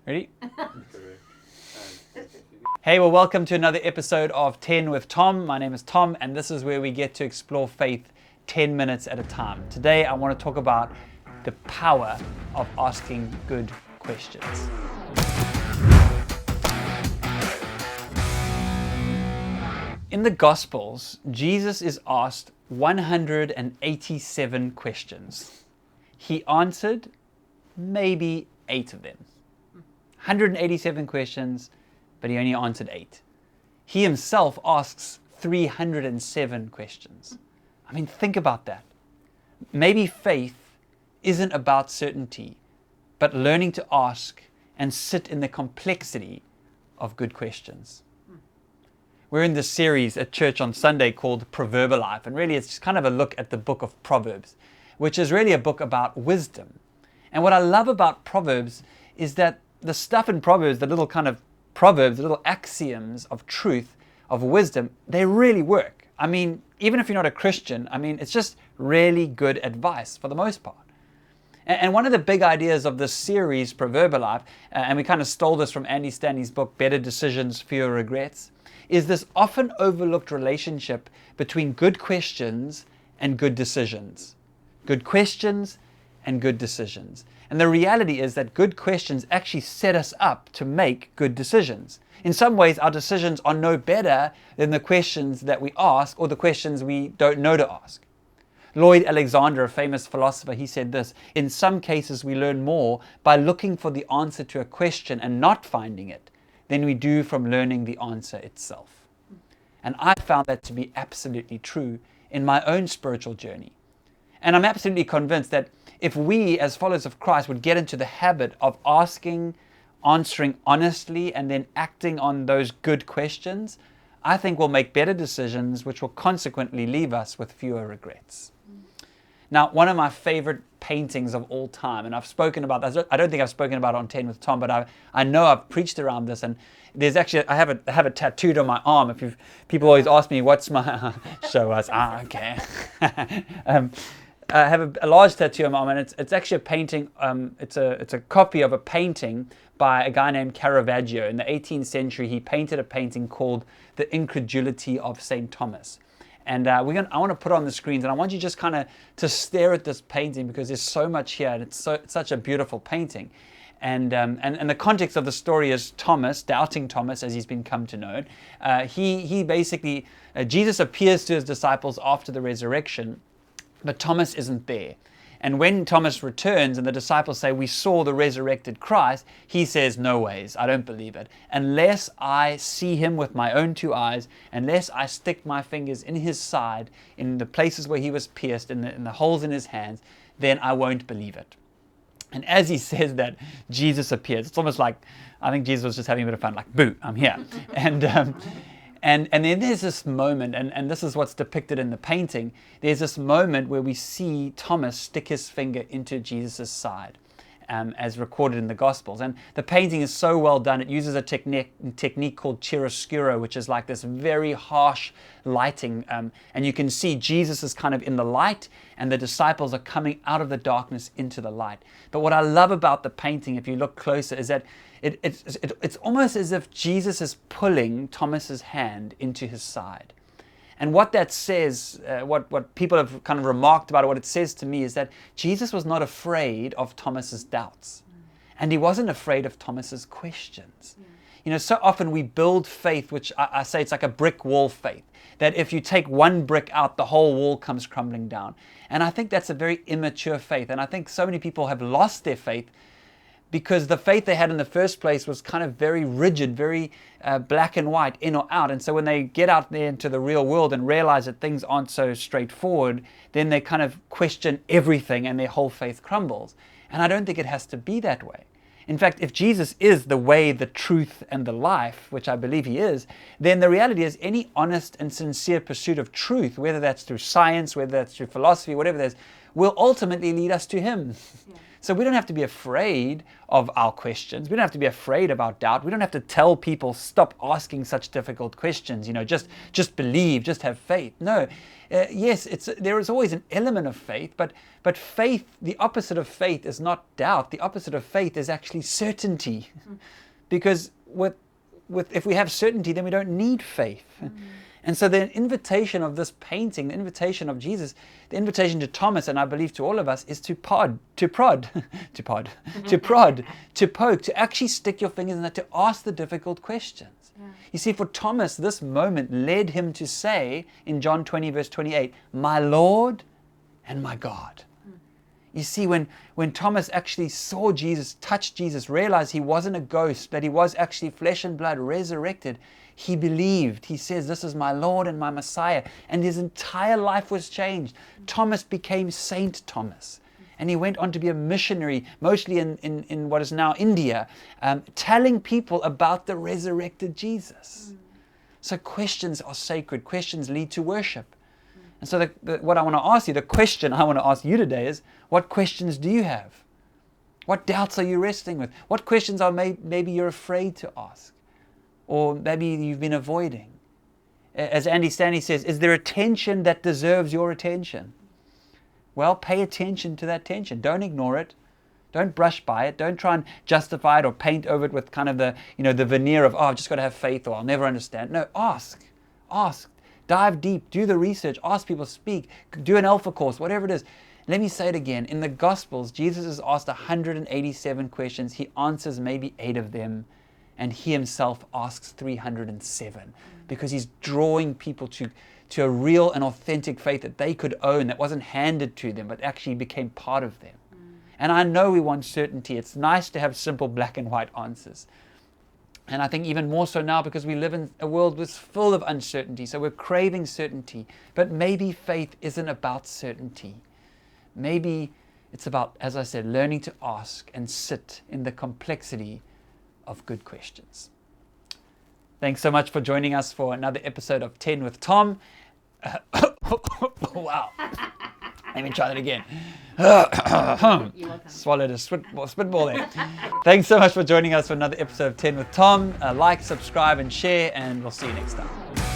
Ready? Hey, well, welcome to another episode of 10 with Tom. My name is Tom, and this is where we get to explore faith 10 minutes at a time. Today, I want to talk about the power of asking good questions. In the Gospels, Jesus is asked 187 questions. He answered maybe 8 of them. 187 questions, but he only answered 8. He himself asks 307 questions. I mean, think about that. Maybe faith isn't about certainty, but learning to ask and sit in the complexity of good questions. We're in this series at church on Sunday called Proverbalife, and really it's kind of a look at the book of Proverbs, which is really a book about wisdom. And what I love about Proverbs is that the stuff in Proverbs, the little kind of proverbs, the little axioms of truth, of wisdom, they really work. I mean, even if you're not a Christian, it's just really good advice for the most part. And one of the big ideas of this series, Proverbalife, and we kind of stole this from Andy Stanley's book, Better Decisions, Fewer Regrets, is this often overlooked relationship between good questions and good decisions. Good questions and good decisions. And the reality is that good questions actually set us up to make good decisions. In some ways, our decisions are no better than the questions that we ask or the questions we don't know to ask. Lloyd Alexander, a famous philosopher, he said this: in some cases we learn more by looking for the answer to a question and not finding it than we do from learning the answer itself. And I found that to be absolutely true in my own spiritual journey. And I'm absolutely convinced that if we as followers of Christ would get into the habit of asking, answering honestly, and then acting on those good questions, I think we'll make better decisions, which will consequently leave us with fewer regrets. Now, one of my favorite paintings of all time, and I've spoken about this, I don't think I've spoken about it on 10 with Tom, but I know I've preached around this, and there's actually, I have it tattooed on my arm. People always ask me, what's my, show us, okay. I have a large tattoo on my arm, and it's actually a painting, it's a copy of a painting by a guy named Caravaggio. In the 18th century, he painted a painting called The Incredulity of St. Thomas. And I want to put it on the screens, and I want you just kind of to stare at this painting because there's so much here, and it's such a beautiful painting. And the context of the story is Thomas, doubting Thomas, as he's been come to know. He basically, Jesus appears to his disciples after the resurrection, but Thomas isn't there. And when Thomas returns and the disciples say, we saw the resurrected Christ, he says, no ways, I don't believe it. Unless I see him with my own 2 eyes, unless I stick my fingers in his side, in the places where he was pierced, in the holes in his hands, then I won't believe it. And as he says that, Jesus appears. It's almost like, I think Jesus was just having a bit of fun, like, boo, I'm here. And then there's this moment, and this is what's depicted in the painting. There's this moment where we see Thomas stick his finger into Jesus' side, as recorded in the Gospels. And the painting is so well done. It uses a technique called chiaroscuro, which is like this very harsh lighting. And you can see Jesus is kind of in the light, and the disciples are coming out of the darkness into the light. But what I love about the painting, if you look closer, is that it's almost as if Jesus is pulling Thomas's hand into his side. And what that says, what people have kind of remarked about it, what it says to me is that Jesus was not afraid of Thomas's doubts. And he wasn't afraid of Thomas's questions. Yeah. You know, so often we build faith, which I say it's like a brick wall faith, that if you take one brick out, the whole wall comes crumbling down. And I think that's a very immature faith. And I think so many people have lost their faith because the faith they had in the first place was kind of very rigid, very black and white, in or out. And so when they get out there into the real world and realize that things aren't so straightforward, then they kind of question everything and their whole faith crumbles. And I don't think it has to be that way. In fact, if Jesus is the way, the truth, and the life, which I believe he is, then the reality is any honest and sincere pursuit of truth, whether that's through science, whether that's through philosophy, whatever it is, will ultimately lead us to him. Yeah. So we don't have to be afraid of our questions. We don't have to be afraid of our doubt. We don't have to tell people, stop asking such difficult questions. Just believe, just have faith. No, yes, there is always an element of faith, but faith, the opposite of faith is not doubt. The opposite of faith is actually certainty. Because if we have certainty, then we don't need faith. And so the invitation of this painting, the invitation of Jesus, the invitation to Thomas, and I believe to all of us, is to prod, to poke, to actually stick your fingers in that, to ask the difficult questions. Yeah. You see, for Thomas, this moment led him to say in John 20, verse 28, my Lord and my God. You see, when Thomas actually saw Jesus, touched Jesus, realized he wasn't a ghost, that he was actually flesh and blood resurrected, he believed. He says, this is my Lord and my Messiah. And his entire life was changed. Thomas became Saint Thomas. And he went on to be a missionary, mostly in what is now India, telling people about the resurrected Jesus. So questions are sacred. Questions lead to worship. And so what I want to ask you, the question I want to ask you today is, what questions do you have? What doubts are you wrestling with? What questions are maybe you're afraid to ask? Or maybe you've been avoiding? As Andy Stanley says, is there a tension that deserves your attention? Well, pay attention to that tension. Don't ignore it. Don't brush by it. Don't try and justify it or paint over it with kind of the veneer of, I've just got to have faith or I'll never understand. No, ask. Dive deep. Do the research. Ask people. Speak. Do an alpha course, whatever it is. Let me say it again. In the Gospels, Jesus is asked 187 questions. He answers maybe 8 of them. And he himself asks 307 because he's drawing people to a real and authentic faith that they could own, that wasn't handed to them, but actually became part of them. And I know we want certainty. It's nice to have simple black and white answers. And I think even more so now because we live in a world that's full of uncertainty. So we're craving certainty. But maybe faith isn't about certainty. Maybe it's about, as I said, learning to ask and sit in the complexity of good questions. Thanks so much for joining us for another episode of 10 with Tom. Wow. Let me try that again. Swallowed a spitball there. Thanks so much for joining us for another episode of 10 with Tom. Like, subscribe, and share, and we'll see you next time.